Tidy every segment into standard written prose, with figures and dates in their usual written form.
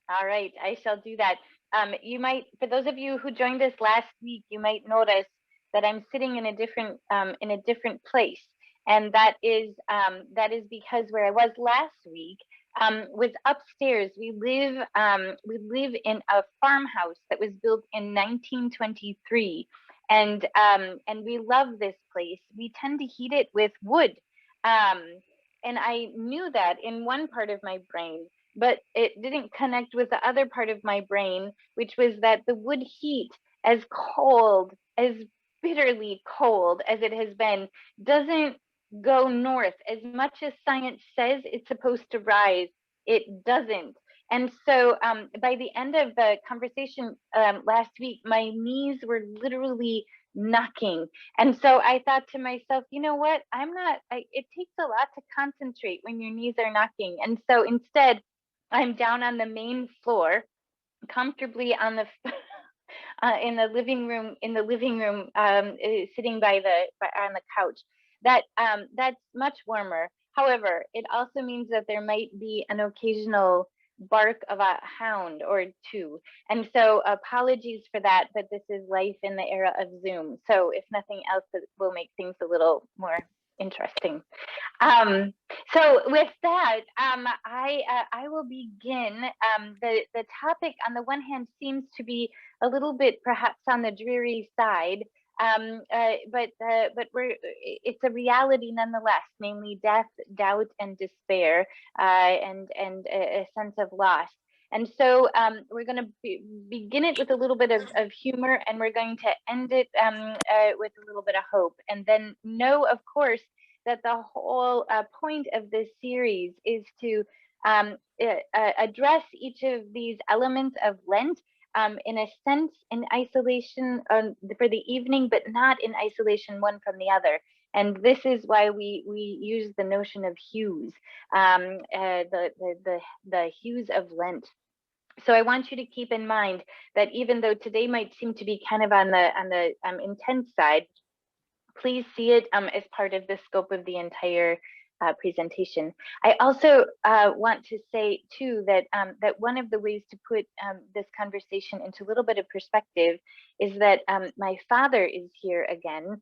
All right, I shall do that. You might, for those of you who joined us last week, you might notice that I'm sitting in a different place, and that is because where I was last week was upstairs. We live in a farmhouse that was built in 1923, and we love this place. We tend to heat it with wood, um, and I knew that in one part of my brain, but it didn't connect with the other part of my brain, which was that the wood heat, as cold, as bitterly cold as it has been, doesn't go north. As much as science says it's supposed to rise, it doesn't. And so by the end of the conversation last week, my knees were literally knocking. And so I thought to myself, you know what? It takes a lot to concentrate when your knees are knocking. And so instead, I'm down on the main floor, comfortably on the in the living room, sitting on the couch. That's much warmer. However, it also means that there might be an occasional bark of a hound or two. And so apologies for that, but this is life in the era of Zoom. So if nothing else, it will make things a little more interesting. Um, so with that, I will begin. The topic on the one hand seems to be a little bit perhaps on the dreary side, but it's a reality nonetheless, namely death, doubt, and despair, and a sense of loss. And so we're going to begin it with a little bit of humor, and we're going to end it with a little bit of hope. And then know, of course, that the whole point of this series is to address each of these elements of Lent in a sense in isolation for the evening, but not in isolation one from the other. And this is why we use the notion of hues, the hues of Lent. So I want you to keep in mind that even though today might seem to be kind of on the intense side, please see it as part of the scope of the entire presentation. I also want to say too that one of the ways to put this conversation into a little bit of perspective is that my father is here again.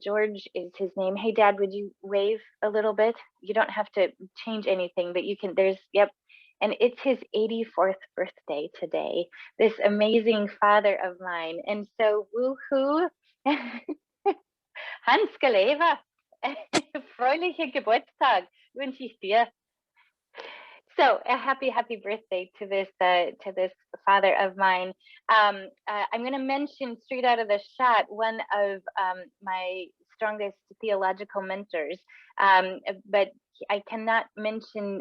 George is his name. Hey, Dad, would you wave a little bit? You don't have to change anything, but you can. Yep. And it's his 84th birthday today. This amazing father of mine, and so woohoo! Hans Geleva, fröhliche Geburtstag wünsche ich dir. So a happy birthday to this father of mine. I'm going to mention straight out of the shot one of my strongest theological mentors, but I cannot not mention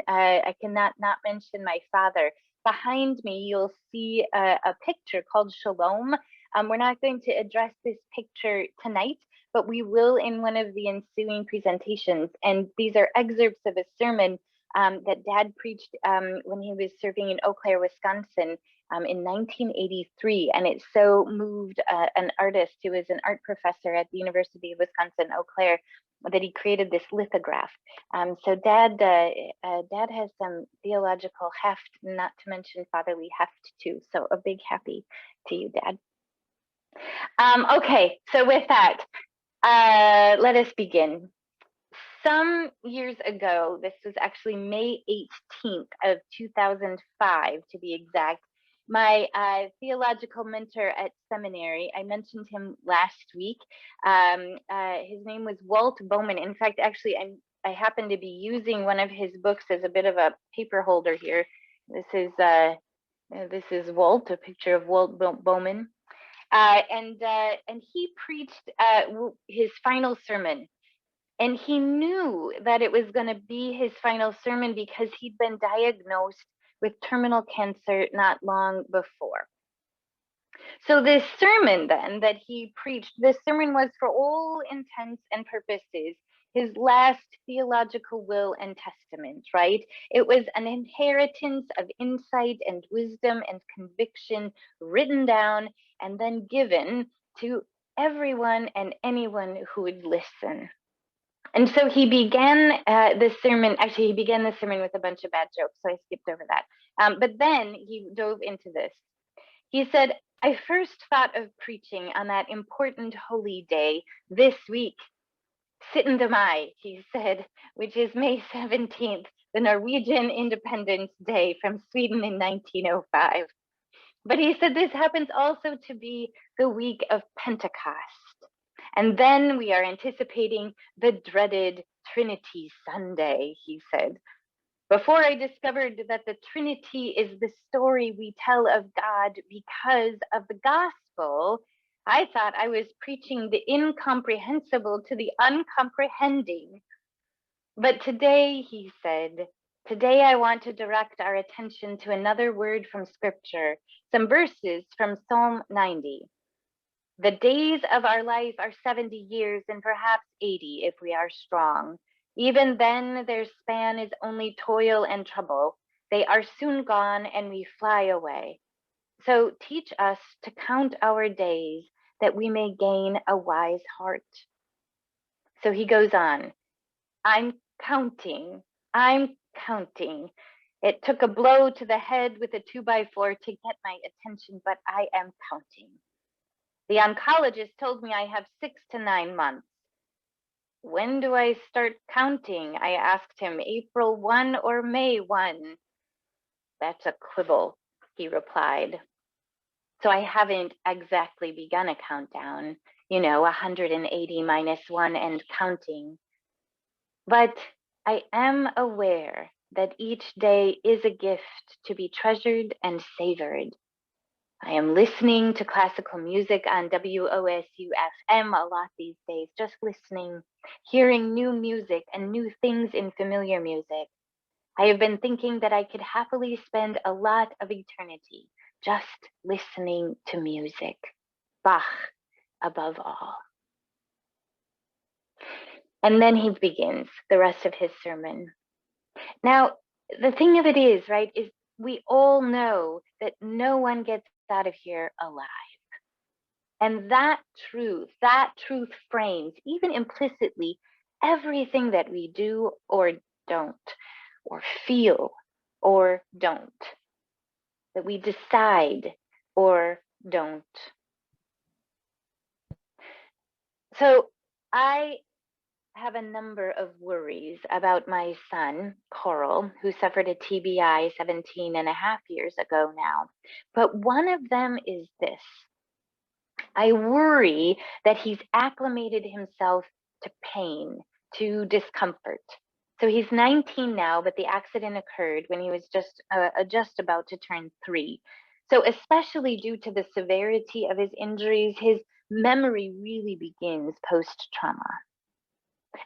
my father. Behind me, you'll see a picture called Shalom. We're not going to address this picture tonight, but we will in one of the ensuing presentations. And these are excerpts of a sermon that Dad preached when he was serving in Eau Claire, Wisconsin in 1983. And it so moved an artist who was an art professor at the University of Wisconsin, Eau Claire, that he created this lithograph. So Dad has some theological heft, not to mention fatherly heft too. So a big happy to you, Dad. Okay, so with that, let us begin. Some years ago, this was actually May 18th of 2005 to be exact, my theological mentor at seminary, I mentioned him last week. His name was Walt Bowman. In fact, actually, I happen to be using one of his books as a bit of a paper holder here. This is Walt, a picture of Walt Bowman. And he preached his final sermon. And he knew that it was going to be his final sermon because he'd been diagnosed with terminal cancer not long before. So this sermon then that he preached, this sermon was for all intents and purposes his last theological will and testament, right? It was an inheritance of insight and wisdom and conviction written down and then given to everyone and anyone who would listen. And so he began the sermon. Actually, he began the sermon with a bunch of bad jokes, so I skipped over that. But then he dove into this. He said, I first thought of preaching on that important holy day this week, 17. Mai, he said, which is May 17th, the Norwegian Independence Day from Sweden in 1905. But he said this happens also to be the week of Pentecost. And then we are anticipating the dreaded Trinity Sunday, he said. Before I discovered that the Trinity is the story we tell of God because of the gospel, I thought I was preaching the incomprehensible to the uncomprehending. But today, he said, today I want to direct our attention to another word from Scripture, some verses from Psalm 90. The days of our life are 70 years and perhaps 80 if we are strong. Even then, their span is only toil and trouble. They are soon gone and we fly away. So teach us to count our days that we may gain a wise heart. So he goes on, I'm counting. I'm counting. It took a blow to the head with a 2x4 to get my attention, but I am counting. The oncologist told me I have 6 to 9 months. When do I start counting? I asked him, April 1 or May 1? That's a quibble, he replied. So I haven't exactly begun a countdown, 180 minus 1 and counting. But I am aware that each day is a gift to be treasured and savored. I am listening to classical music on WOSU FM a lot these days, just listening, hearing new music and new things in familiar music. I have been thinking that I could happily spend a lot of eternity just listening to music, Bach above all. And then he begins the rest of his sermon. Now, the thing of it is, right, is we all know that no one gets out of here alive. And that truth frames, even implicitly, everything that we do or don't, or feel or don't, that we decide or don't. So I have a number of worries about my son, Coral, who suffered a TBI 17 and a half years ago now. But one of them is this. I worry that he's acclimated himself to pain, to discomfort. So he's 19 now, but the accident occurred when he was just about to turn 3. So especially due to the severity of his injuries, his memory really begins post-trauma.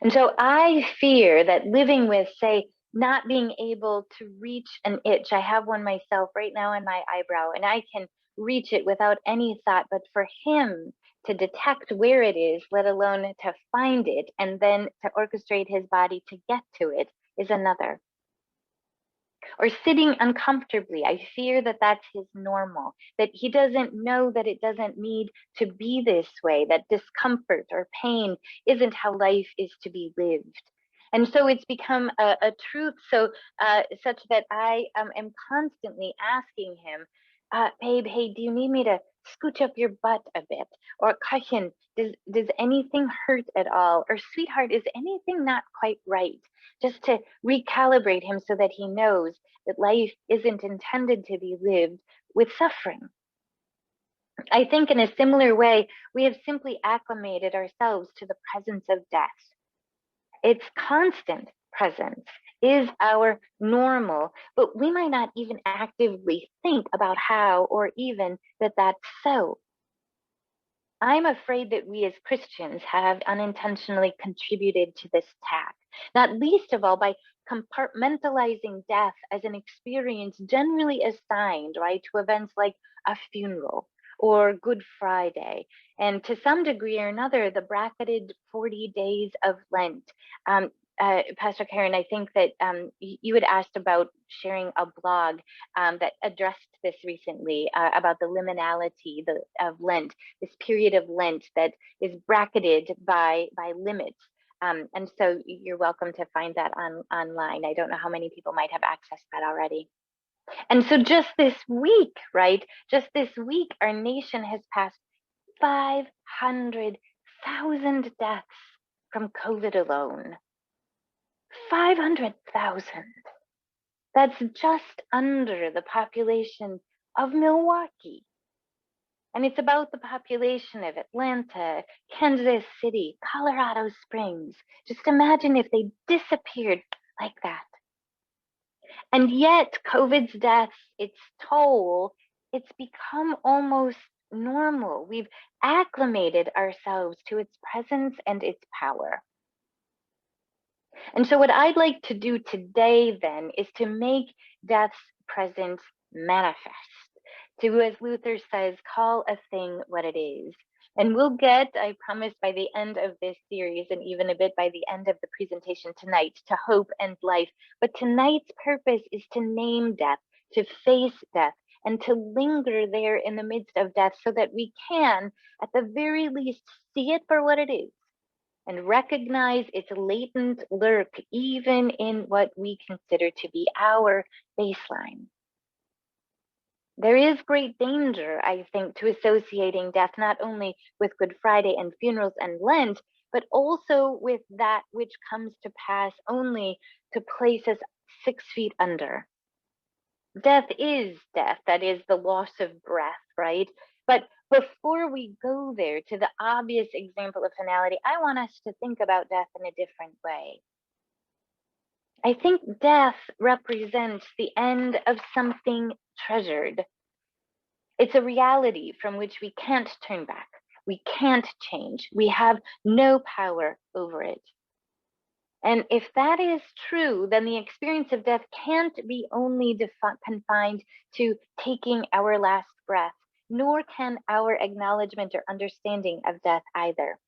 And so I fear that living with, say, not being able to reach an itch. I have one myself right now in my eyebrow, and I can reach it without any thought. But for him to detect where it is, let alone to find it, and then to orchestrate his body to get to it, is another. Or sitting uncomfortably. I fear that that's his normal, that he doesn't know that it doesn't need to be this way, that discomfort or pain isn't how life is to be lived. And so it's become a truth such that I am constantly asking him, babe, hey, do you need me to scooch up your butt a bit? Or Kashin, does anything hurt at all? Or sweetheart, is anything not quite right? Just to recalibrate him so that he knows that life isn't intended to be lived with suffering. I think in a similar way, we have simply acclimated ourselves to the presence of death. Its constant presence is our normal, but we might not even actively think about how or even that that's so. I'm afraid that we as Christians have unintentionally contributed to this task, not least of all by compartmentalizing death as an experience generally assigned, right, to events like a funeral or Good Friday, and to some degree or another, the bracketed 40 days of Lent. Pastor Karen, I think that you had asked about sharing a blog that addressed this recently about the liminality of Lent, this period of Lent that is bracketed by limits. And so you're welcome to find that online. I don't know how many people might have accessed that already. And so just this week, right? Just this week, our nation has passed 500,000 deaths from COVID alone. 500,000. That's just under the population of Milwaukee. And it's about the population of Atlanta, Kansas City, Colorado Springs. Just imagine if they disappeared like that. And yet, COVID's deaths, its toll, it's become almost normal. We've acclimated ourselves to its presence and its power. And so, what I'd like to do today then is to make death's presence manifest. To, as Luther says, call a thing what it is. And we'll get, I promise, by the end of this series, and even a bit by the end of the presentation tonight, to hope and life. But tonight's purpose is to name death, to face death, and to linger there in the midst of death so that we can, at the very least, see it for what it is and recognize its latent lurk even in what we consider to be our baseline. There is great danger, I think, to associating death not only with Good Friday and funerals and Lent, but also with that which comes to pass only to place us 6 feet under. Death is death, that is the loss of breath, right? But before we go there to the obvious example of finality, I want us to think about death in a different way. I think death represents the end of something treasured. It's a reality from which we can't turn back. We can't change. We have no power over it. And if that is true, then the experience of death can't be only confined to taking our last breath, nor can our acknowledgement or understanding of death either.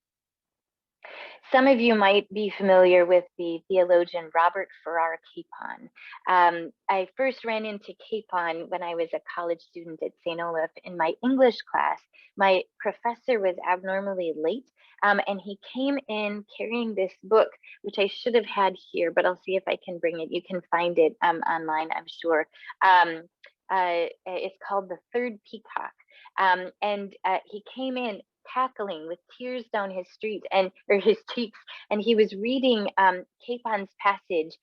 Some of you might be familiar with the theologian Robert Farrar Capon. I first ran into Capon when I was a college student at St. Olaf in my English class. My professor was abnormally late, and he came in carrying this book, which I should have had here, but I'll see if I can bring it. You can find it online, I'm sure. It's called The Third Peacock. And he came in cackling with tears down his his cheeks, and he was reading Capon's passage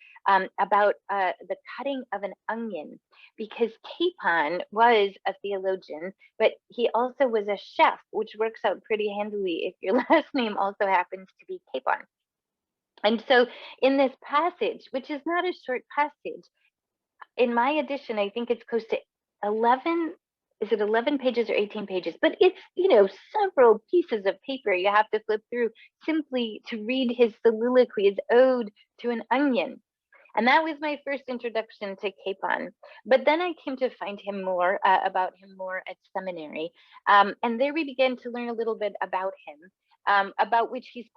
about the cutting of an onion, because Capon was a theologian, but he also was a chef, which works out pretty handily if your last name also happens to be Capon. And so in this passage, which is not a short passage, in my edition, I think it's close to 11, is it 11 pages or 18 pages? But it's, several pieces of paper you have to flip through simply to read his soliloquy, his ode to an onion. And that was my first introduction to Capon. But then I came to find him more, about him more at seminary. And there we began to learn a little bit about him, about which he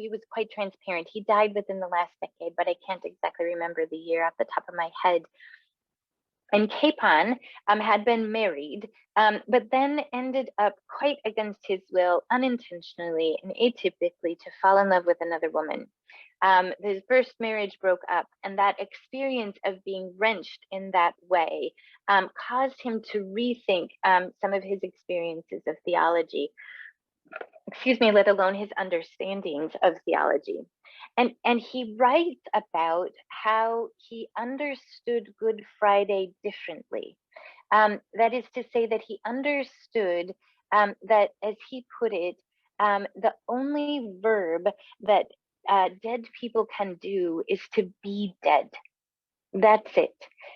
was quite transparent. He died within the last decade, but I can't exactly remember the year off the top of my head. And Capon had been married, but then ended up quite against his will, unintentionally and atypically, to fall in love with another woman. His first marriage broke up, and that experience of being wrenched in that way caused him to rethink some of his experiences of theology. Let alone his understandings of theology. And he writes about how he understood Good Friday differently. That is to say that he understood that, as he put it, the only verb that dead people can do is to be dead. That's it.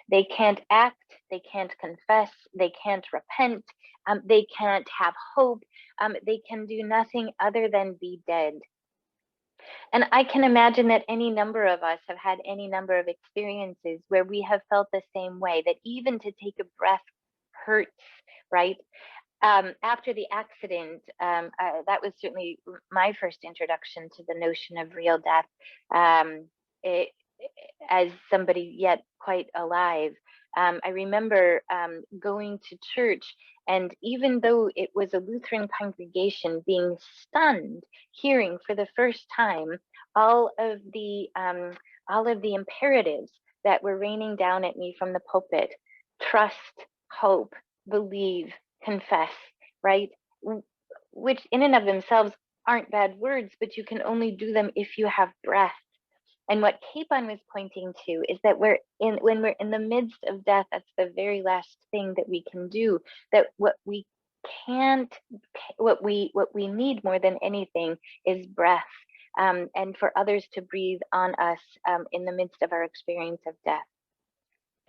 They can't act, they can't confess, they can't repent, they can't have hope, they can do nothing other than be dead. And I can imagine that any number of us have had any number of experiences where we have felt the same way, that even to take a breath hurts, right? After the accident, that was certainly my first introduction to the notion of real death. As somebody yet quite alive, I remember going to church, and even though it was a Lutheran congregation, being stunned hearing for the first time all of the imperatives that were raining down at me from the pulpit: trust, hope, believe, confess, right? Which in and of themselves aren't bad words, but you can only do them if you have breath. And what Capon was pointing to is that when we're in the midst of death, that's the very last thing that we can do. That what we can't, what we need more than anything is breath, and for others to breathe on us in the midst of our experience of death.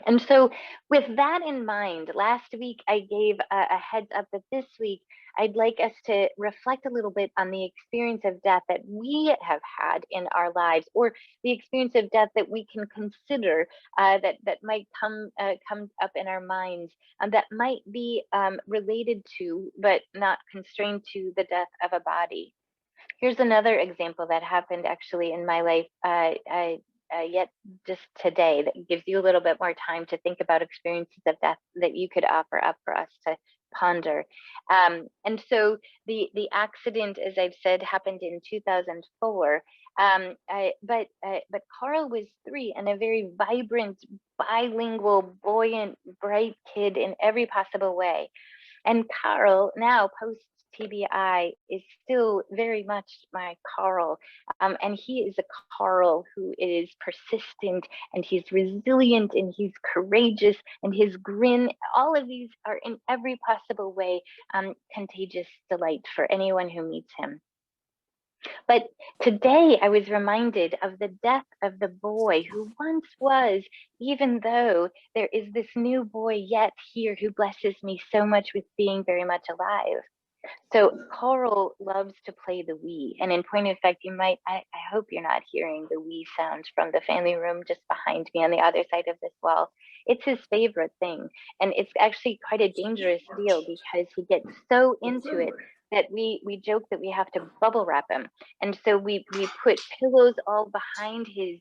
And so, with that in mind, last week I gave a heads up that this week I'd like us to reflect a little bit on the experience of death that we have had in our lives, or the experience of death that we can consider that might come up in our minds, and that might be related to, but not constrained to, the death of a body. Here's another example that happened actually in my life yet just today, that gives you a little bit more time to think about experiences of death that you could offer up for us to ponder. And so the accident, as I've said, happened in 2004. But Carl was 3 and a very vibrant, bilingual, buoyant, bright kid in every possible way. And Carl, now post TBI, is still very much my Carl. And he is a Carl who is persistent, and he's resilient, and he's courageous, and his grin, all of these are in every possible way contagious delight for anyone who meets him. But today I was reminded of the death of the boy who once was, even though there is this new boy yet here who blesses me so much with being very much alive. So Carl loves to play the Wii. And in point of fact, I hope you're not hearing the Wii sound from the family room just behind me on the other side of this wall. It's his favorite thing. And it's actually quite a dangerous deal because he gets so into it that we joke that we have to bubble wrap him. And so we put pillows all behind his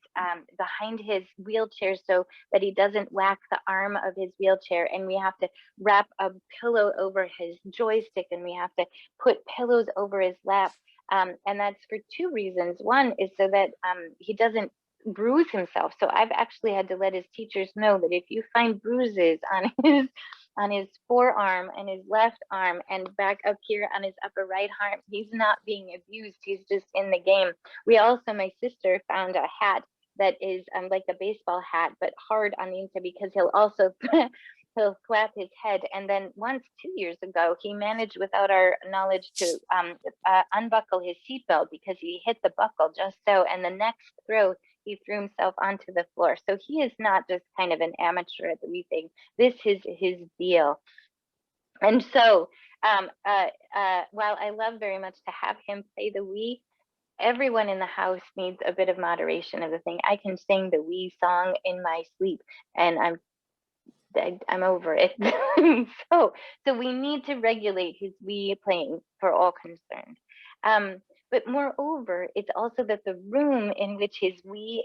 wheelchair so that he doesn't whack the arm of his wheelchair. And we have to wrap a pillow over his joystick, and we have to put pillows over his lap. And that's for 2 reasons. One is so that he doesn't bruise himself. So I've actually had to let his teachers know that if you find bruises on his forearm and his left arm and back up here on his upper right arm, he's not being abused. He's just in the game. We also, my sister found a hat that is like a baseball hat, but hard on the inside, because he'll also he'll slap his head. And then once 2 years ago, he managed, without our knowledge, to unbuckle his seatbelt because he hit the buckle just so. And the next throw, he threw himself onto the floor. So he is not just kind of an amateur at the Wii thing. This is his deal. And so while I love very much to have him play the Wii, everyone in the house needs a bit of moderation of the thing. I can sing the Wii song in my sleep, and I'm over it. so we need to regulate his Wii playing for all concerned. But moreover, it's also that the room in which his Wii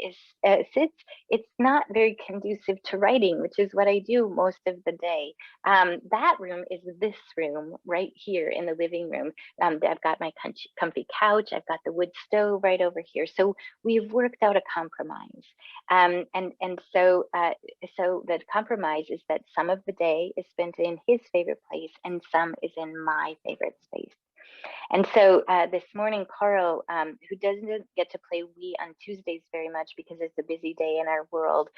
sits, it's not very conducive to writing, which is what I do most of the day. That room is this room right here in the living room. I've got my comfy couch. I've got the wood stove right over here. So we've worked out a compromise. And so the compromise is that some of the day is spent in his favorite place and some is in my favorite space. And so this morning, Carl, who doesn't get to play Wii on Tuesdays very much because it's a busy day in our world,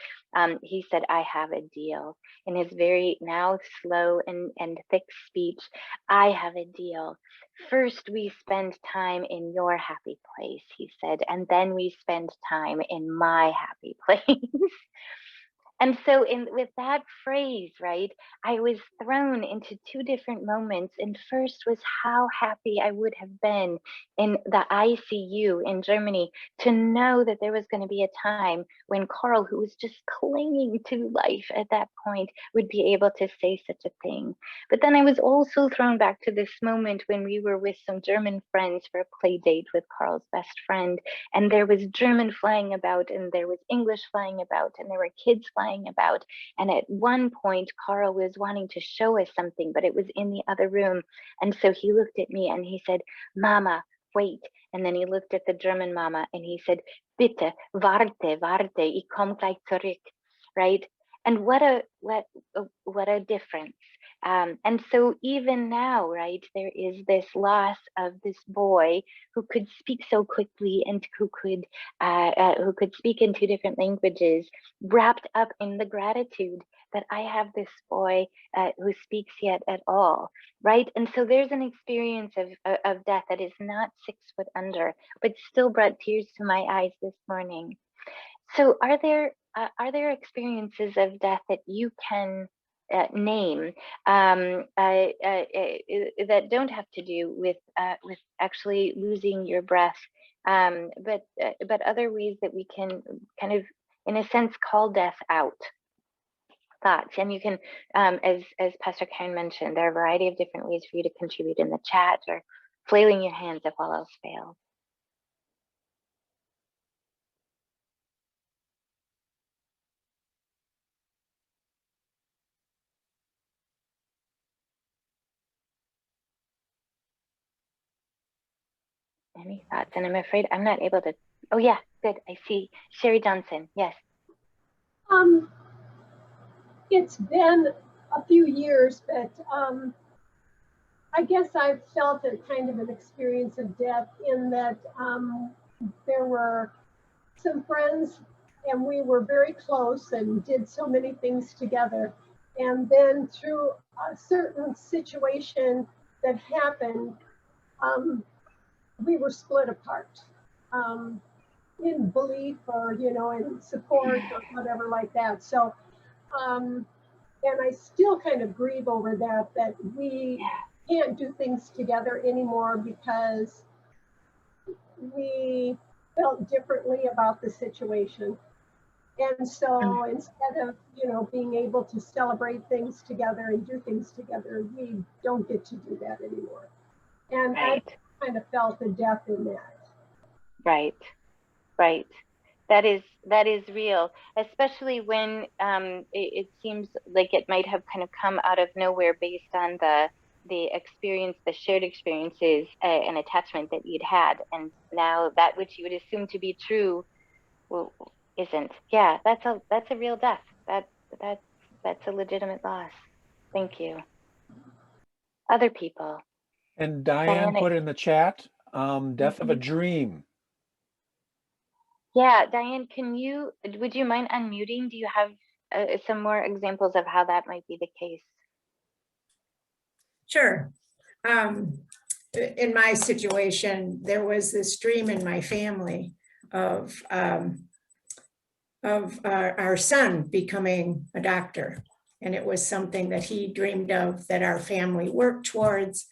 he said, "I have a deal." In his very now slow and thick speech, "I have a deal. First, we spend time in your happy place," he said, "and then we spend time in my happy place." And so with that phrase, right, I was thrown into 2 different moments. And first was how happy I would have been in the ICU in Germany to know that there was going to be a time when Carl, who was just clinging to life at that point, would be able to say such a thing. But then I was also thrown back to this moment when we were with some German friends for a play date with Carl's best friend. And there was German flying about, and there was English flying about, and there were kids flying about. And at one point, Carl was wanting to show us something, but it was in the other room. And so he looked at me and he said, "Mama, wait." And then he looked at the German mama and he said, bitte, warte, ich komm gleich zurück, right? And what a difference. And so even now, right, there is this loss of this boy who could speak so quickly and who could speak in 2 different languages, wrapped up in the gratitude that I have this boy who speaks yet at all, right? And so there's an experience of death that is not 6 foot under, but still brought tears to my eyes this morning. So are there experiences of death that you can name that don't have to do with actually losing your breath, but other ways that we can kind of, in a sense, call death out? Thoughts, and you can, as Pastor Karen mentioned, there are a variety of different ways for you to contribute in the chat or flailing your hands if all else fails. Any thoughts? And I'm afraid I'm not able to. Oh yeah, good. I see Sherry Johnson. Yes. It's been a few years, but I guess I've felt a kind of an experience of death in that there were some friends and we were very close and did so many things together. And then through a certain situation that happened, we were split apart in belief or, in support or whatever like that. So, and I still kind of grieve over that we can't do things together anymore because we felt differently about the situation. And so instead of, being able to celebrate things together and do things together, we don't get to do that anymore. And right. I kind of felt the death in that. Right. That is real, especially when it seems like it might have kind of come out of nowhere based on the shared experiences and attachment that you'd had, and now that which you would assume to be true isn't. Yeah, that's a real death. That's a legitimate loss. Thank you. Other people. And Diane put in the chat, death of a dream. Yeah, Diane, would you mind unmuting? Do you have some more examples of how that might be the case? Sure. In my situation, there was this dream in my family of our son becoming a doctor. And it was something that he dreamed of, that our family worked towards,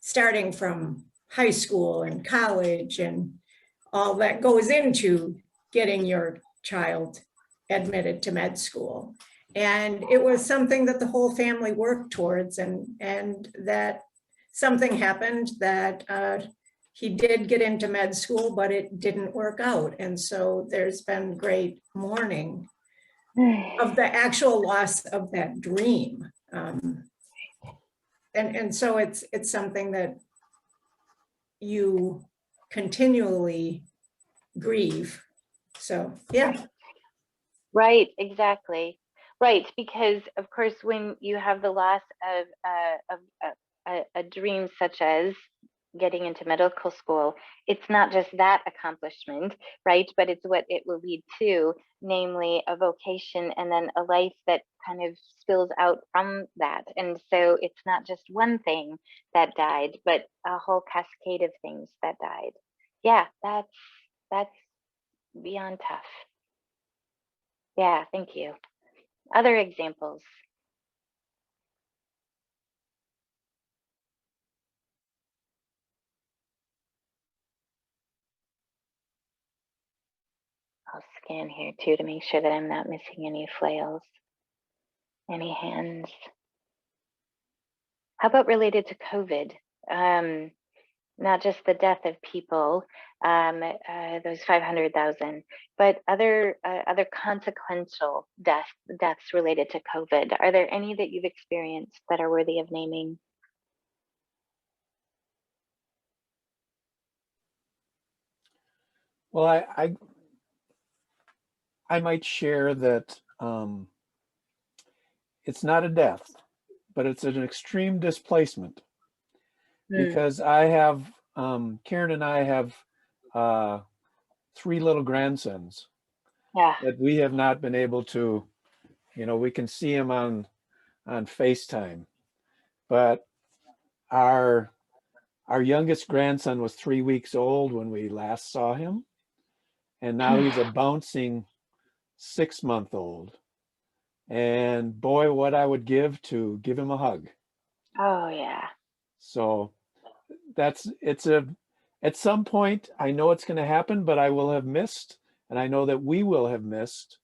starting from high school and college and all that goes into getting your child admitted to med school. And it was something that the whole family worked towards, and that something happened that he did get into med school, but it didn't work out. And so there's been great mourning of the actual loss of that dream. And so it's something that you continually grieve. So, yeah. Right, exactly. Right, because of course, when you have the loss of a dream such as getting into medical school, it's not just that accomplishment, right? But it's what it will lead to, namely a vocation and then a life that kind of spills out from that. And so it's not just one thing that died, but a whole cascade of things that died. Yeah, that's beyond tough. Yeah, thank you. Other examples? I'll scan here too to make sure that I'm not missing any flails, any hands. How about related to COVID? Not just the death of people, those 500,000, but other consequential deaths related to COVID. Are there any that you've experienced that are worthy of naming? Well, I might share that it's not a death, but it's an extreme displacement because I have Karen and I have uh, 3 little grandsons Yeah. that we have not been able to, we can see them on FaceTime, but our youngest grandson was 3 weeks old when we last saw him, and now he's a bouncing 6-month-old. And boy, what I would give to give him a hug. Oh yeah. So at some point, I know it's going to happen, but I will have missed, and I know that we will have missed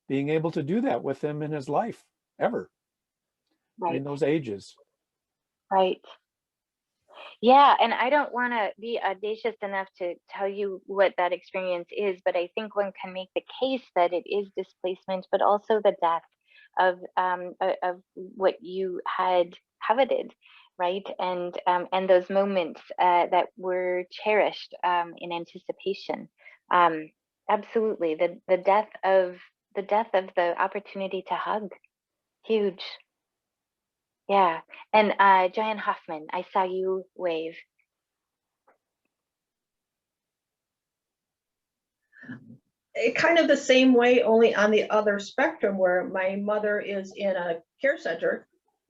being able to do that with him in his life ever Right. in those ages. Right. Yeah, and I don't want to be audacious enough to tell you what that experience is, but I think one can make the case that it is displacement, but also the death of what you had coveted, right? And those moments that were cherished in anticipation. Absolutely, the death of the opportunity to hug, huge. Yeah, and Joanne Hoffman, I saw you wave. Kind of the same way, only on the other spectrum, where my mother is in a care center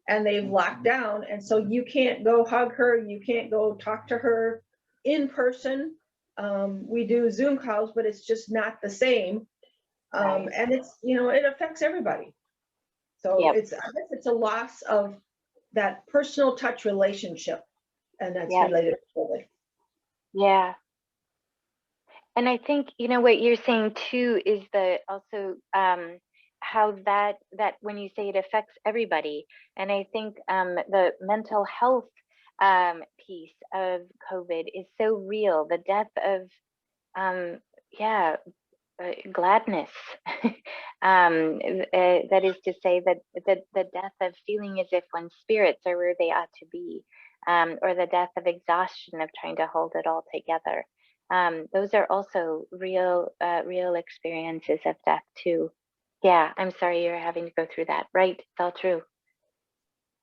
and they've locked down, and so you can't go hug her, you can't go talk to her in person. We do Zoom calls, but it's just not the same. Right. And it's, it affects everybody. So Yep. I guess it's a loss of that personal touch relationship, and that's Yep. related to COVID. Yeah. And I think, what you're saying too is also how that when you say it affects everybody, and I think the mental health piece of COVID is so real. The death of gladness. That is to say that the death of feeling as if one's spirits are where they ought to be, or the death of exhaustion of trying to hold it all together. Those are also real experiences of death too. Yeah, I'm sorry you're having to go through that. Right, it's all true.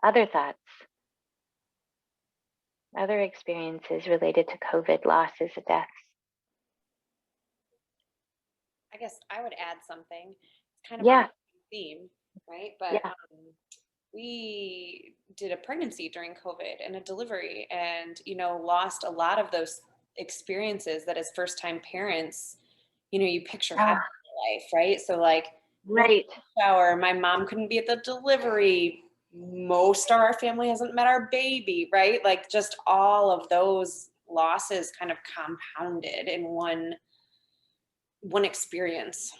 Other thoughts, other experiences related to COVID, losses, deaths. I guess I would add something. It's kind of Yeah. on the theme, right? But Yeah. We did a pregnancy during COVID and a delivery, and lost a lot of those experiences that as first-time parents, you picture having in life, right? So like, Right. shower, my mom couldn't be at the delivery. Most of our family hasn't met our baby, right? Like just all of those losses kind of compounded in one experience.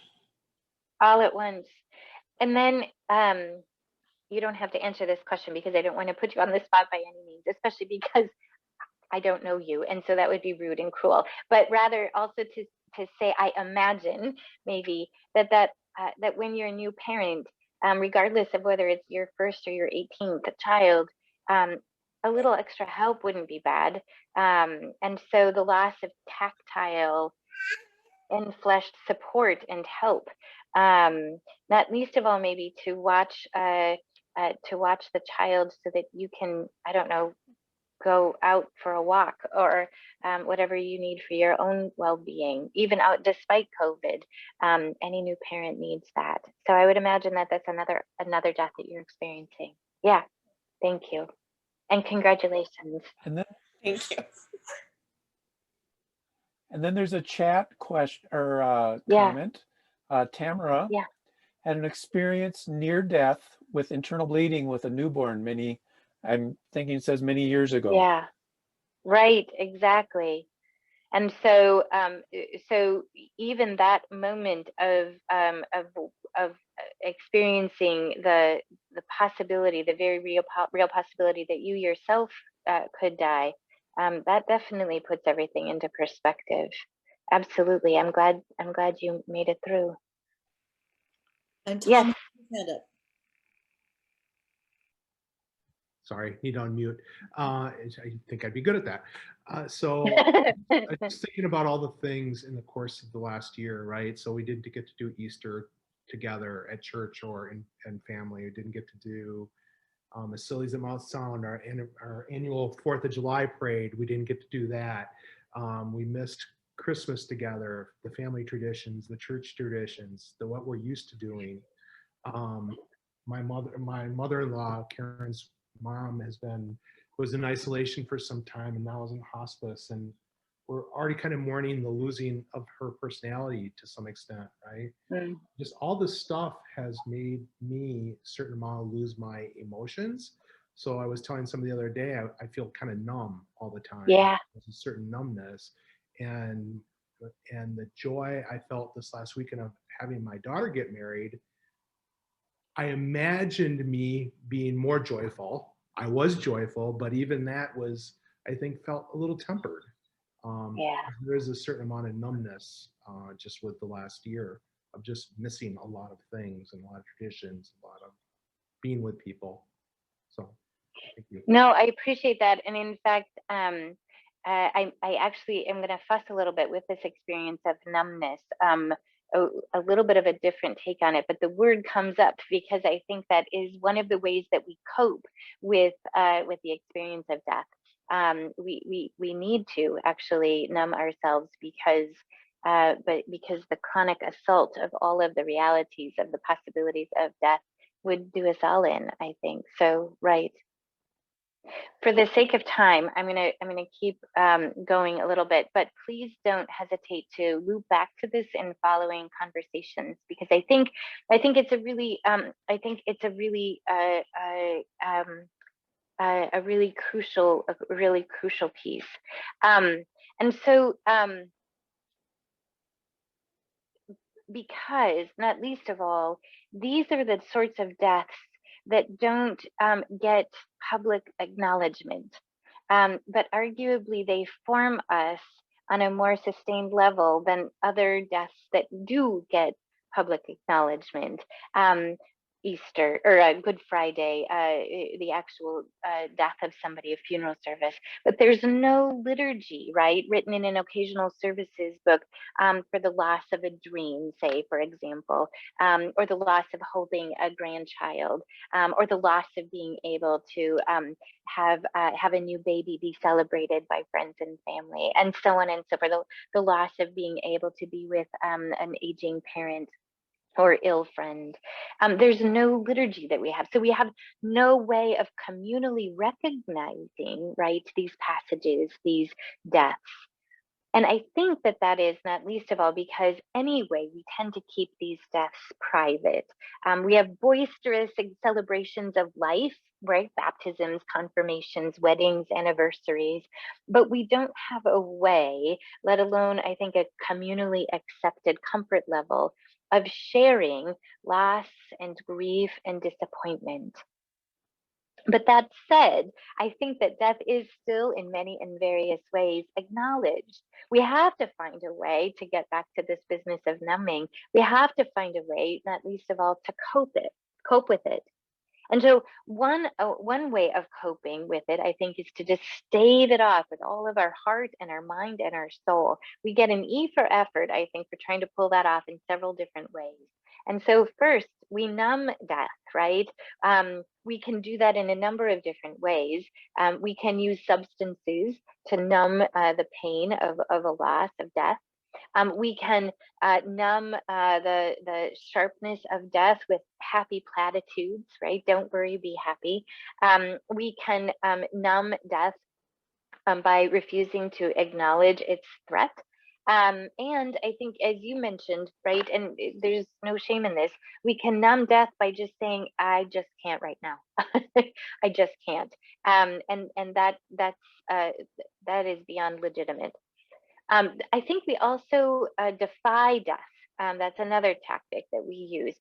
All at once. And then you don't have to answer this question because I don't want to put you on the spot by any means, especially because I don't know you, and so that would be rude and cruel. But rather also to say, I imagine maybe that when you're a new parent, regardless of whether it's your first or your 18th child, a little extra help wouldn't be bad. And so the loss of tactile enfleshed support and help, not least of all maybe to watch the child so that you can, I don't know, go out for a walk or whatever you need for your own well-being, even out despite COVID. Any new parent needs that. So I would imagine that that's another death that you're experiencing. Yeah, thank you, and congratulations. And then Thank you. And then there's a chat question or Yeah. comment. Tamara Yeah. had an experience near death with internal bleeding with a newborn I'm thinking it says many years ago. Yeah, right, exactly. And so, so even that moment of experiencing the possibility, the very real possibility that you yourself could die, that definitely puts everything into perspective. Absolutely, I'm glad you made it through. And Yes. Tom had it. Sorry, need to unmute. I think I'd be good at that. So I was thinking about all the things in the course of the last year, right? So we didn't get to do Easter together at church or in family. We didn't get to do as silly as it might sound, our annual 4th of July parade. We didn't get to do that. We missed Christmas together, the family traditions, the church traditions, what we're used to doing. My mother-in-law, Karen's mom, was in isolation for some time and now is in hospice, and we're already kind of mourning the losing of her personality to some extent, right? Mm. Just all this stuff has made me a certain amount lose my emotions. So I was telling somebody the other day, I feel kind of numb all the time. Yeah. There's a certain numbness, and the joy I felt this last weekend of having my daughter get married, I imagined me being more joyful. I was joyful, but even that was, I think, felt a little tempered. Yeah. There is a certain amount of numbness just with the last year of just missing a lot of things and a lot of traditions, a lot of being with people. So thank you. No, I appreciate that. And in fact, I actually am going to fuss a little bit with this experience of numbness, a little bit of a different take on it, but the word comes up because I think that is one of the ways that we cope with the experience of death. We need to actually numb ourselves because the chronic assault of all of the realities of the possibilities of death would do us all in, I think. So, right. For the sake of time, I'm gonna keep going a little bit, but please don't hesitate to loop back to this in following conversations, because I think it's a really a really crucial piece. And so because, not least of all, these are the sorts of deaths that don't get public acknowledgement, but arguably they form us on a more sustained level than other deaths that do get public acknowledgement. Easter or Good Friday, the actual death of somebody, a funeral service, but there's no liturgy, right, written in an occasional services book for the loss of a dream, say, for example, or the loss of holding a grandchild, or the loss of being able to have a new baby be celebrated by friends and family, and so on and so forth. The loss of being able to be with an aging parent or ill friend. There's no liturgy that we have. So we have no way of communally recognizing, right, these passages, these deaths. And I think that is not least of all because anyway, we tend to keep these deaths private. We have boisterous celebrations of life, right? Baptisms, confirmations, weddings, anniversaries, but we don't have a way, let alone, I think, a communally accepted comfort level of sharing loss and grief and disappointment. But that said, I think that death is still in many and various ways acknowledged. We have to find a way to get back to this business of numbing. We have to find a way, not least of all, to cope with it. And so one way of coping with it, I think, is to just stave it off with all of our heart and our mind and our soul. We get an E for effort, I think, for trying to pull that off in several different ways. And so first, we numb death, right? We can do that in a number of different ways. We can use substances to numb the pain of a loss, of death. We can numb the sharpness of death with happy platitudes, right? Don't worry, be happy. We can numb death by refusing to acknowledge its threat. And I think, as you mentioned, right, and there's no shame in this, we can numb death by just saying, I just can't right now. I just can't. And that is beyond legitimate. I think we also defy death, That's another tactic that we use.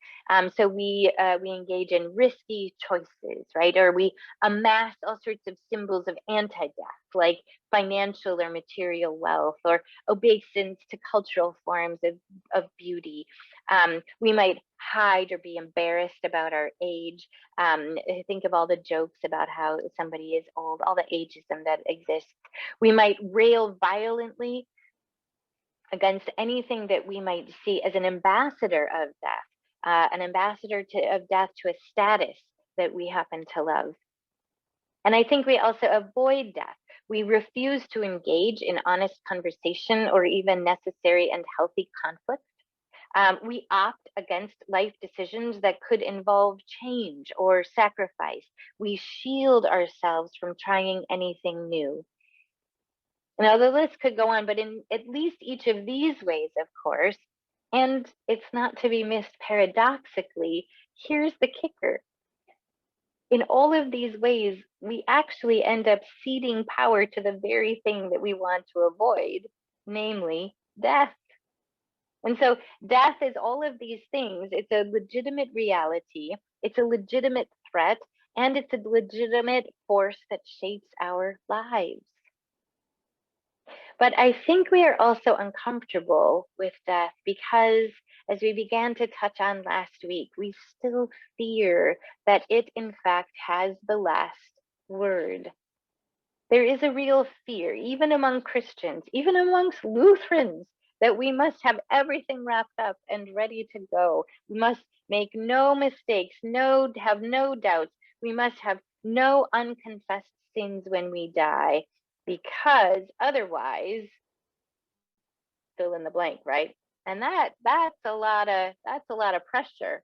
So we engage in risky choices, right? Or we amass all sorts of symbols of anti-death, like financial or material wealth, or obeisance to cultural forms of beauty. We might hide or be embarrassed about our age. Think of all the jokes about how somebody is old, all the ageism that exists. We might rail violently against anything that we might see as an ambassador of death, an ambassador of death to a status that we happen to love. And I think we also avoid death. We refuse to engage in honest conversation or even necessary and healthy conflict. We opt against life decisions that could involve change or sacrifice. We shield ourselves from trying anything new. Now, the list could go on, but in at least each of these ways, of course, and it's not to be missed paradoxically, here's the kicker. In all of these ways, we actually end up ceding power to the very thing that we want to avoid, namely death. And so death is all of these things. It's a legitimate reality, it's a legitimate threat, and it's a legitimate force that shapes our lives. But I think we are also uncomfortable with death because, as we began to touch on last week, we still fear that it, in fact, has the last word. There is a real fear, even among Christians, even amongst Lutherans, that we must have everything wrapped up and ready to go. We must make no mistakes, have no doubts. We must have no unconfessed sins when we die, because otherwise, fill in the blank, right? And that's a lot of pressure.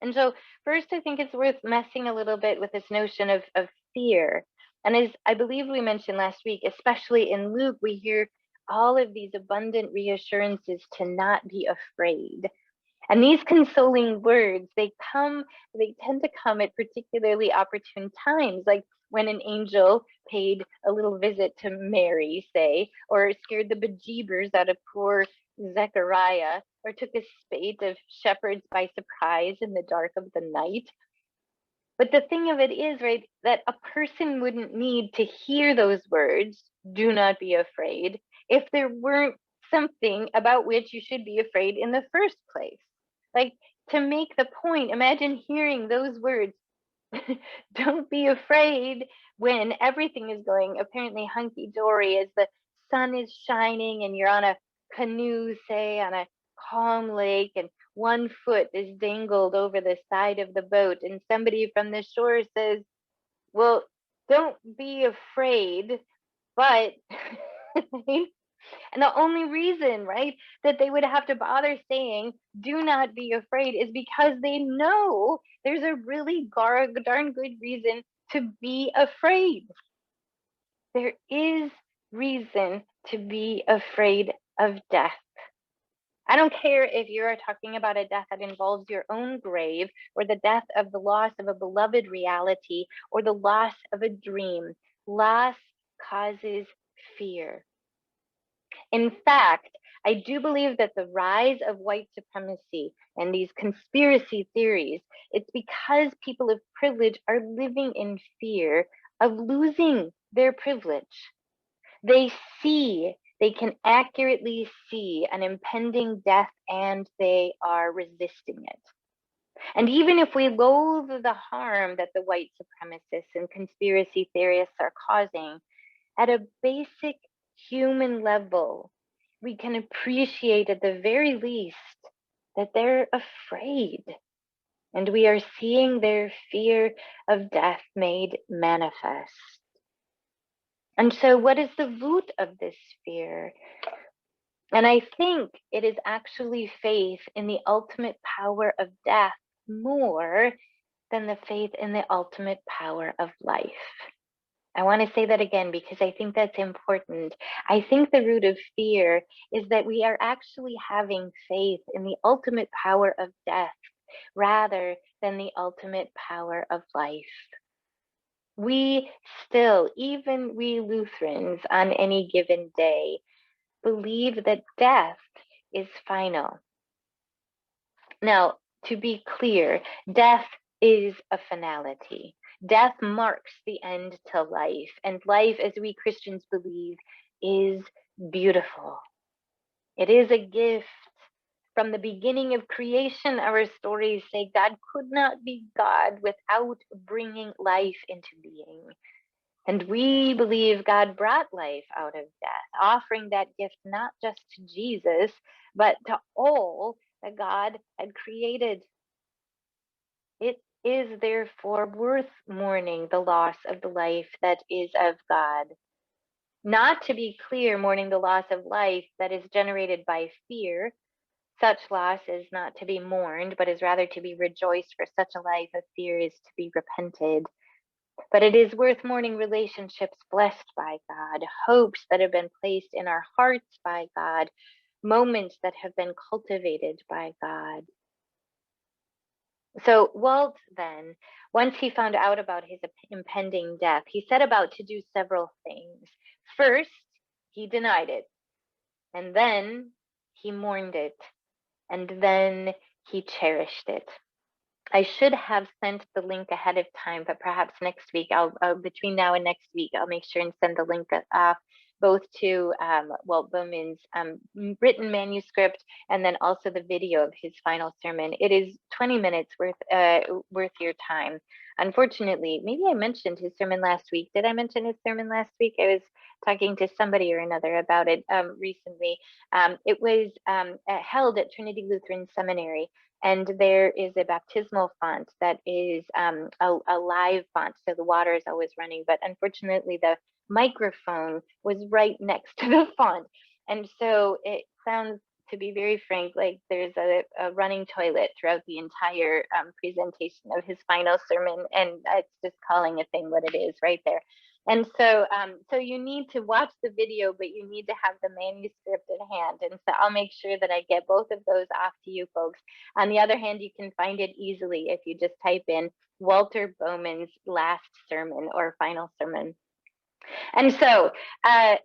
And so first, I think it's worth messing a little bit with this notion of fear. And as I believe we mentioned last week, especially in Luke, we hear all of these abundant reassurances to not be afraid. And these consoling words, they tend to come at particularly opportune times, like when an angel paid a little visit to Mary, say, or scared the bejeebers out of poor Zechariah, or took a spate of shepherds by surprise in the dark of the night. But the thing of it is, right, that a person wouldn't need to hear those words, do not be afraid, if there weren't something about which you should be afraid in the first place. Like, to make the point, imagine hearing those words, don't be afraid, when everything is going apparently hunky-dory as the sun is shining and you're on a canoe, say, on a calm lake, and one foot is dangled over the side of the boat, and somebody from the shore says, well, don't be afraid, but and the only reason, right, that they would have to bother saying, do not be afraid, is because they know there's a really darn good reason to be afraid. There is reason to be afraid of death. I don't care if you're talking about a death that involves your own grave, or the death of the loss of a beloved reality, or the loss of a dream. Loss causes fear. In fact, I do believe that the rise of white supremacy and these conspiracy theories, it's because people of privilege are living in fear of losing their privilege. They can accurately see an impending death, and they are resisting it. And even if we loathe the harm that the white supremacists and conspiracy theorists are causing, at a basic human level, we can appreciate at the very least that they're afraid. And we are seeing their fear of death made manifest. And so, what is the root of this fear? And I think it is actually faith in the ultimate power of death more than the faith in the ultimate power of life. I want to say that again because I think that's important. I think the root of fear is that we are actually having faith in the ultimate power of death rather than the ultimate power of life. We still, even we Lutherans, on any given day, believe that death is final. Now, to be clear, death is a finality. Death marks the end to life, and life, as we Christians believe, is beautiful. It is a gift. From the beginning of creation, our stories say God could not be God without bringing life into being. And we believe God brought life out of death, offering that gift not just to Jesus, but to all that God had created. It is therefore worth mourning the loss of the life that is of God. Not, to be clear, mourning the loss of life that is generated by fear. Such loss is not to be mourned, but is rather to be rejoiced, for such a life of fear is to be repented. But it is worth mourning relationships blessed by God, hopes that have been placed in our hearts by God, moments that have been cultivated by God. So Walt then, once he found out about his impending death, he set about to do several things. First, he denied it, and then he mourned it, and then he cherished it. I should have sent the link ahead of time, but perhaps next week, between now and next week, I'll make sure and send the link off both to Walt Bowman's written manuscript and then also the video of his final sermon. It is 20 minutes worth your time. Unfortunately, maybe I mentioned his sermon last week. Did I mention his sermon last week? I was talking to somebody or another about it recently. It was held at Trinity Lutheran Seminary. And there is a baptismal font that is a live font, so the water is always running. But unfortunately, the microphone was right next to the font. And so it sounds, to be very frank, like there's a running toilet throughout the entire presentation of his final sermon. And it's just calling a thing what it is right there. And so, so you need to watch the video, but you need to have the manuscript at hand. And so I'll make sure that I get both of those off to you folks. On the other hand, you can find it easily if you just type in Walter Bowman's last sermon or final sermon. And so,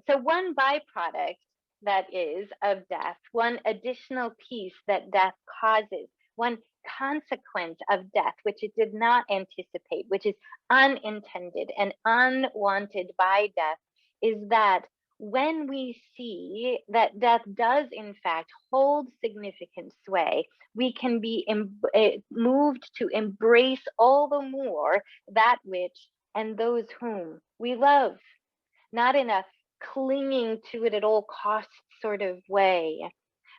so one byproduct that is of death, one additional piece that death causes, one consequence of death, which it did not anticipate, which is unintended and unwanted by death, is that when we see that death does in fact hold significant sway, we can be moved to embrace all the more that which and those whom we love, not in a clinging to it at all costs sort of way,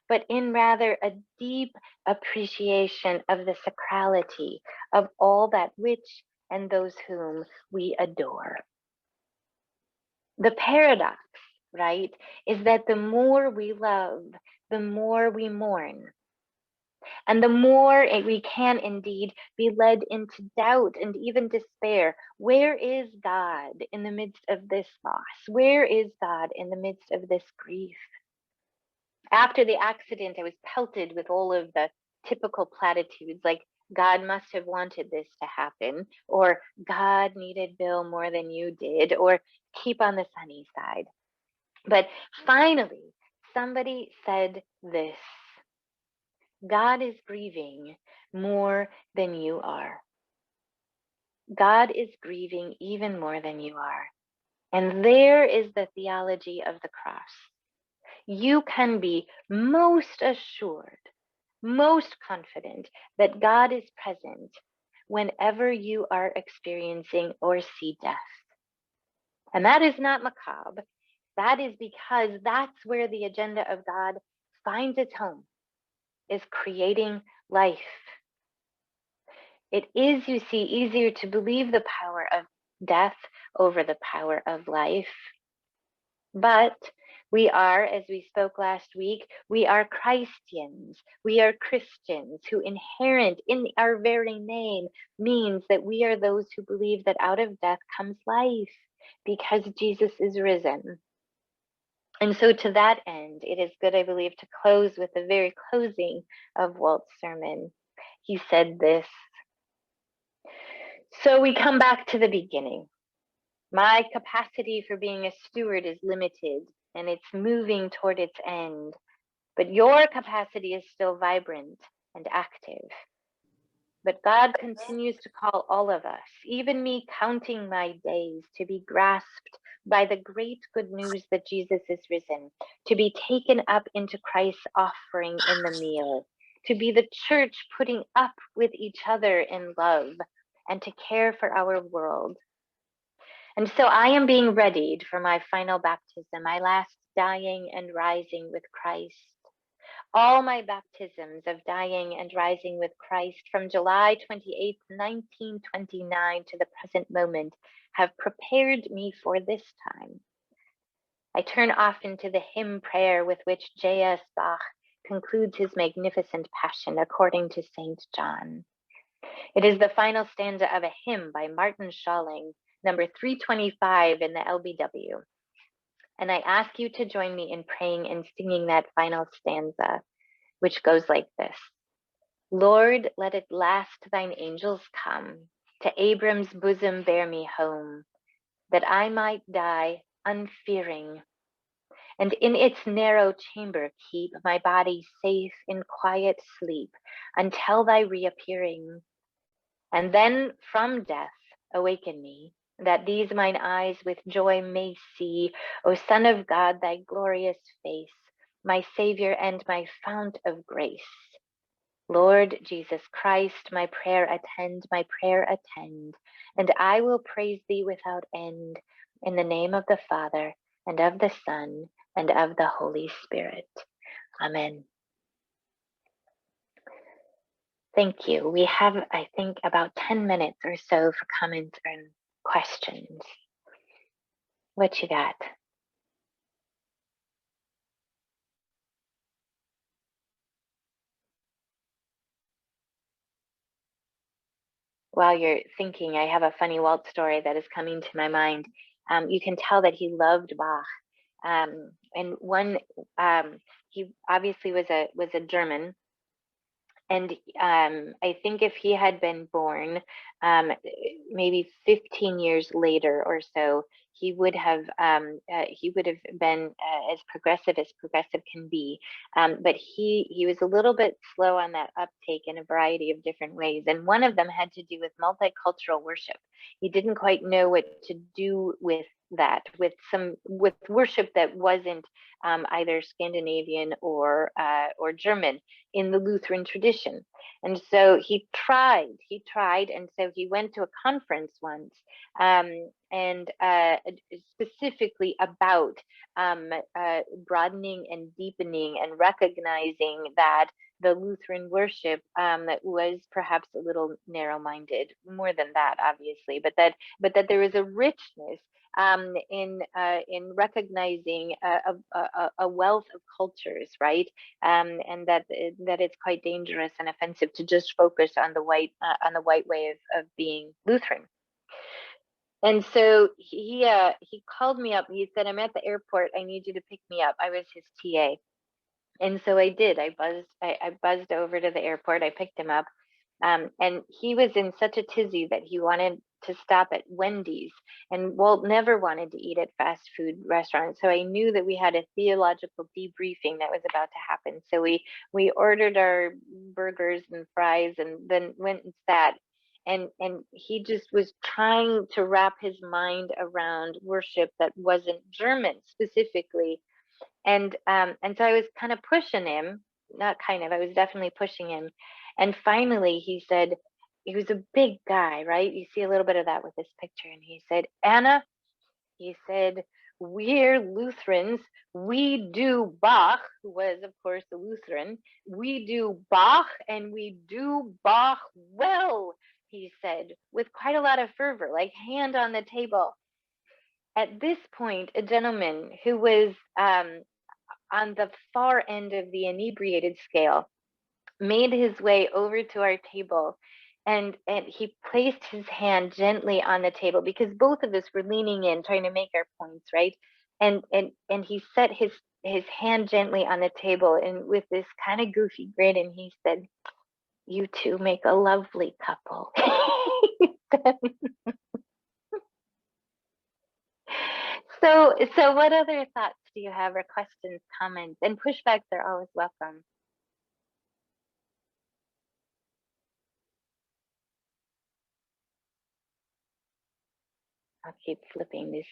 but in rather a deep appreciation of the sacrality of all that which and those whom we adore. The paradox, right, is that the more we love, the more we mourn. And the more we can indeed be led into doubt and even despair. Where is God in the midst of this loss? Where is God in the midst of this grief? After the accident, I was pelted with all of the typical platitudes like, God must have wanted this to happen, or God needed Bill more than you did, or keep on the sunny side. But finally, somebody said this: God is grieving more than you are. God is grieving even more than you are. And there is the theology of the cross. You can be most assured, most confident that God is present whenever you are experiencing or see death. And that is not macabre. That is because that's where the agenda of God finds its home, is creating life. It is, you see, easier to believe the power of death over the power of life. But we are, as we spoke last week, we are Christians. We are Christians who inherent in our very name means that we are those who believe that out of death comes life because Jesus is risen. And so to that end, it is good, I believe, to close with the very closing of Walt's sermon. He said this: so we come back to the beginning. My capacity for being a steward is limited and it's moving toward its end, but your capacity is still vibrant and active. But God continues to call all of us, even me counting my days, to be grasped by the great good news that Jesus is risen, to be taken up into Christ's offering in the meal, to be the church putting up with each other in love, and to care for our world. And so I am being readied for my final baptism, my last dying and rising with Christ. All my baptisms of dying and rising with Christ from July 28th, 1929 to the present moment have prepared me for this time. I turn often to the hymn prayer with which J.S. Bach concludes his magnificent Passion according to St. John. It is the final stanza of a hymn by Martin Schalling, number 325 in the LBW. And I ask you to join me in praying and singing that final stanza, which goes like this. Lord, let at last thine angels come, to Abram's bosom bear me home, that I might die unfearing, and in its narrow chamber keep my body safe in quiet sleep until thy reappearing. And then from death awaken me, that these mine eyes with joy may see, O Son of God, thy glorious face, my Savior and my fount of grace. Lord Jesus Christ, my prayer attend, and I will praise thee without end, in the name of the Father, and of the Son, and of the Holy Spirit. Amen. Thank you. We have, I think, about 10 minutes or so for comments and questions. What you got? While you're thinking, I have a funny Walt story that is coming to my mind. You can tell that he loved Bach. And one, he obviously was a German. And I think if he had been born maybe 15 years later or so, he would have been as progressive can be. But he was a little bit slow on that uptake in a variety of different ways, and one of them had to do with multicultural worship. He didn't quite know what to do with that, with worship that wasn't either Scandinavian or German in the Lutheran tradition. And so he tried, and so he went to a conference once, and specifically about broadening and deepening and recognizing that the Lutheran worship was perhaps a little narrow-minded, more than that, obviously, but that there is a richness in recognizing a wealth of cultures, right? And that it's quite dangerous and offensive to just focus on the white way of being Lutheran. And so he called me up. He said, "I'm at the airport. I need you to pick me up." I was his TA, and so I did. I buzzed over to the airport. I picked him up. And he was in such a tizzy that he wanted to stop at Wendy's, and Walt never wanted to eat at fast food restaurants. So I knew that we had a theological debriefing that was about to happen. So we ordered our burgers and fries and then went and sat. And he just was trying to wrap his mind around worship that wasn't German specifically. And so I was kind of pushing him, not kind of, I was definitely pushing him. And finally he said, he was a big guy, right? You see a little bit of that with this picture. And he said, "Anna," he said, "we're Lutherans. We do Bach," who was, of course, a Lutheran. "We do Bach, and we do Bach well," he said, with quite a lot of fervor, like hand on the table. At this point, a gentleman who was on the far end of the inebriated scale made his way over to our table, and he placed his hand gently on the table, because both of us were leaning in trying to make our points, right? And he set his hand gently on the table, and with this kind of goofy grin, and he said, "You two make a lovely couple." So what other thoughts do you have, or questions, comments, and pushbacks are always welcome? I'll keep flipping this